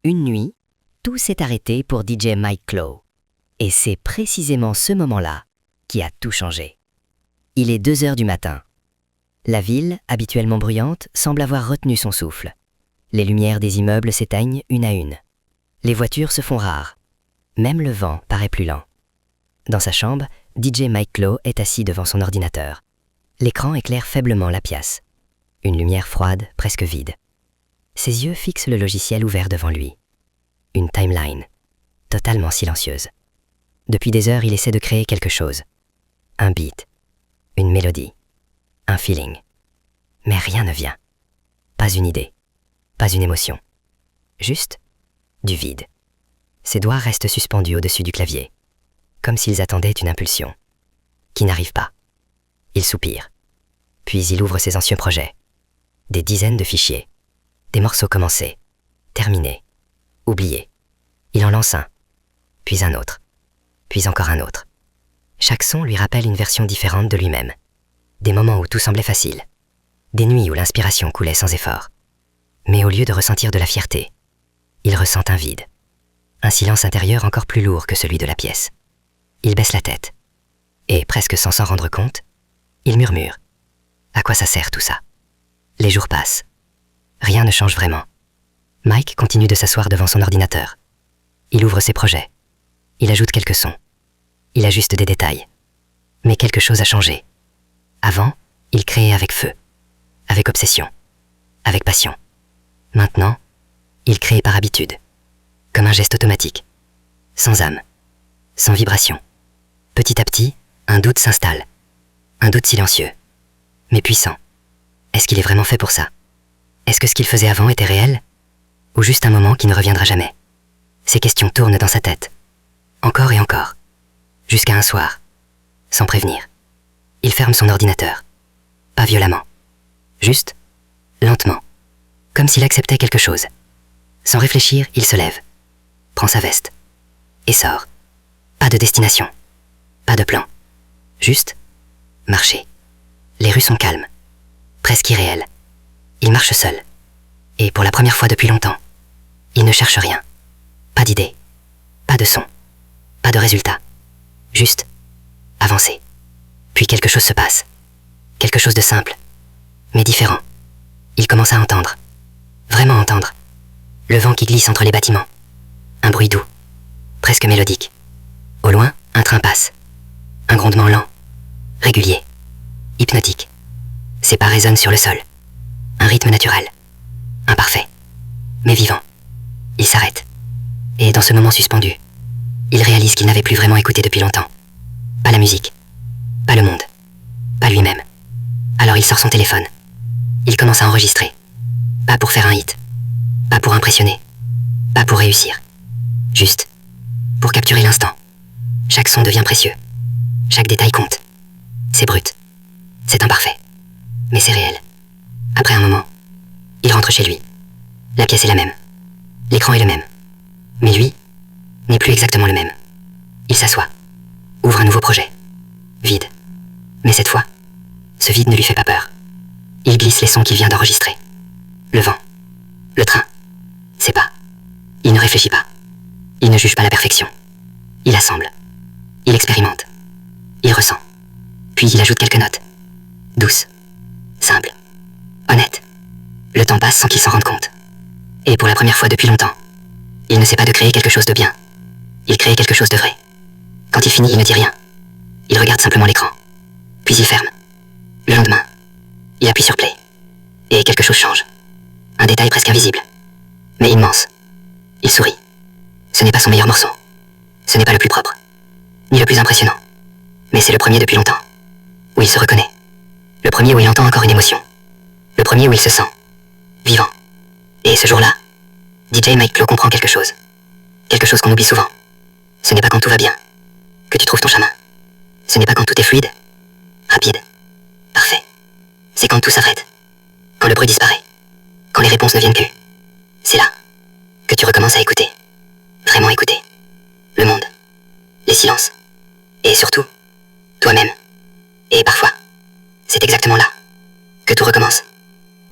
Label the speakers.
Speaker 1: Une nuit, tout s'est arrêté pour DJ Mike Clow. Et c'est précisément ce moment-là qui a tout changé. Il est 2 heures du matin. La ville, habituellement bruyante, semble avoir retenu son souffle. Les lumières des immeubles s'éteignent une à une. Les voitures se font rares. Même le vent paraît plus lent. Dans sa chambre, DJ Mike Clow est assis devant son ordinateur. L'écran éclaire faiblement la pièce. Une lumière froide, presque vide. Ses yeux fixent le logiciel ouvert devant lui. Une timeline, totalement silencieuse. Depuis des heures, il essaie de créer quelque chose. Un beat, une mélodie, un feeling. Mais rien ne vient. Pas une idée, pas une émotion. Juste du vide. Ses doigts restent suspendus au-dessus du clavier, comme s'ils attendaient une impulsion, qui n'arrive pas. Il soupire. Puis il ouvre ses anciens projets. Des dizaines de fichiers. Des morceaux commencés, terminés, oubliés. Il en lance un, puis un autre, puis encore un autre. Chaque son lui rappelle une version différente de lui-même. Des moments où tout semblait facile. Des nuits où l'inspiration coulait sans effort. Mais au lieu de ressentir de la fierté, il ressent un vide. Un silence intérieur encore plus lourd que celui de la pièce. Il baisse la tête. Et, presque sans s'en rendre compte, il murmure. À quoi ça sert tout ça? Les jours passent. Rien ne change vraiment. Mike continue de s'asseoir devant son ordinateur. Il ouvre ses projets. Il ajoute quelques sons. Il ajuste des détails. Mais quelque chose a changé. Avant, il créait avec feu, avec obsession, avec passion. Maintenant, il crée par habitude, comme un geste automatique, sans âme, sans vibration. Petit à petit, un doute s'installe. Un doute silencieux, mais puissant. Est-ce qu'il est vraiment fait pour ça? Est-ce que ce qu'il faisait avant était réel? Ou juste un moment qui ne reviendra jamais? Ces questions tournent dans sa tête. Encore et encore. Jusqu'à un soir. Sans prévenir. Il ferme son ordinateur. Pas violemment. Juste, lentement. Comme s'il acceptait quelque chose. Sans réfléchir, il se lève. Prend sa veste. Et sort. Pas de destination. Pas de plan. Juste, marcher. Les rues sont calmes. Presque irréelles. Il marche seul. Et pour la première fois depuis longtemps, il ne cherche rien. Pas d'idée. Pas de son. Pas de résultat. Juste avancer. Puis quelque chose se passe. Quelque chose de simple. Mais différent. Il commence à entendre. Vraiment entendre. Le vent qui glisse entre les bâtiments. Un bruit doux. Presque mélodique. Au loin, un train passe. Un grondement lent. Régulier. Hypnotique. Ses pas résonnent sur le sol. Un rythme naturel. Imparfait. Mais vivant. Il s'arrête. Et dans ce moment suspendu, il réalise qu'il n'avait plus vraiment écouté depuis longtemps. Pas la musique. Pas le monde. Pas lui-même. Alors il sort son téléphone. Il commence à enregistrer. Pas pour faire un hit. Pas pour impressionner. Pas pour réussir. Juste pour capturer l'instant. Chaque son devient précieux. Chaque détail compte. C'est brut. C'est imparfait. Mais c'est réel. Après un moment, il rentre chez lui. La pièce est la même. L'écran est le même. Mais lui n'est plus exactement le même. Il s'assoit. Ouvre un nouveau projet. Vide. Mais cette fois, ce vide ne lui fait pas peur. Il glisse les sons qu'il vient d'enregistrer. Le vent. Le train. Ses pas. Il ne réfléchit pas. Il ne juge pas la perfection. Il assemble. Il expérimente. Il ressent. Puis il ajoute quelques notes. Douces. Simples. Honnêtes. Le temps passe sans qu'il s'en rende compte. Et pour la première fois depuis longtemps, il ne sait pas de créer quelque chose de bien. Il crée quelque chose de vrai. Quand il finit, il ne dit rien. Il regarde simplement l'écran. Puis il ferme. Le lendemain, il appuie sur play. Et quelque chose change. Un détail presque invisible. Mais immense. Il sourit. Ce n'est pas son meilleur morceau. Ce n'est pas le plus propre. Ni le plus impressionnant. Mais c'est le premier depuis longtemps. Où il se reconnaît. Le premier où il entend encore une émotion. Le premier où il se sent vivant. Et ce jour-là, DJ Mike Clow comprend quelque chose. Quelque chose qu'on oublie souvent. Ce n'est pas quand tout va bien que tu trouves ton chemin. Ce n'est pas quand tout est fluide, rapide, parfait. C'est quand tout s'arrête. Quand le bruit disparaît. Quand les réponses ne viennent plus. C'est là que tu recommences à écouter. Vraiment écouter. Le monde. Les silences. Et surtout, toi-même. Et parfois, c'est exactement là que tout recommence.